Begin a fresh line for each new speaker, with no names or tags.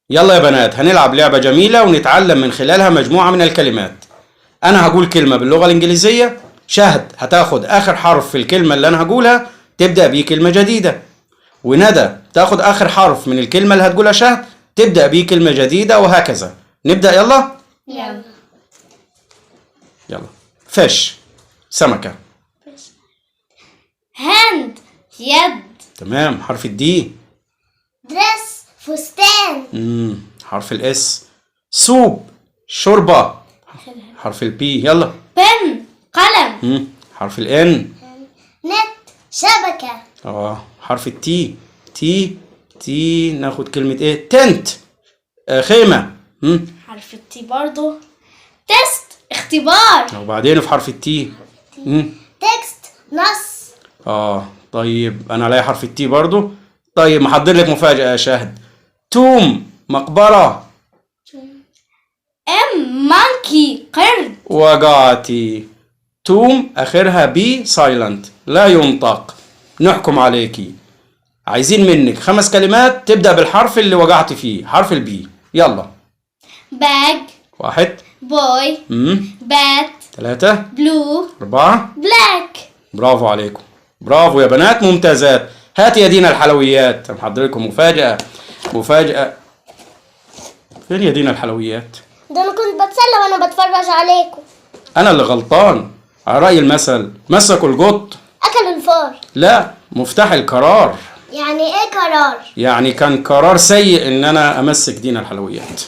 يلا يا بنات هنلعب لعبة جميلة ونتعلم من خلالها مجموعة من الكلمات. أنا هقول كلمة باللغة الإنجليزية، شهد هتاخد آخر حرف في الكلمة اللي أنا هقولها تبدأ بيه كلمة جديدة، وندى تاخد آخر حرف من الكلمة اللي هتقولها شهد تبدأ بيه كلمة جديدة، وهكذا. نبدأ يلا؟
يلا.
يلا. فش سمكة.
هاند يد.
تمام. حرف الدي.
درس فستان.
حرف الاس. سوب شوربة. حرف البي. يلا.
بن قلم.
حرف الان.
نت شبكة.
حرف التي. تي ناخد كلمة ايه؟ تنت خيمة.
حرف التي برضو. تست اختبار.
وبعدين في حرف التي.
تكست نص.
طيب انا عليا حرف التي برضو. طيب محضر لك مفاجأة يا شاهد. توم مقبرة.
مانكي قرد.
وجعتي. توم اخرها بي سايلنت لا ينطق. نحكم عليكي. عايزين منك 5 كلمات تبدأ بالحرف اللي وجعت فيه، حرف البي. يلا.
باج.
1.
بوي. بات.
3.
بلو.
4.
بلاك.
برافو عليكم، برافو يا بنات، ممتازات. هات يا دينا الحلويات، محضر لكم مفاجأة. فين يا دينا الحلويات؟
ده انا كنت بتسلى وانا بتفرج عليكم.
انا اللي غلطان. على رأي المثل مسكوا القط
اكل الفار.
لا، مفتاح القرار.
يعني ايه قرار؟
يعني كان قرار سيء ان انا امسك دينا الحلويات.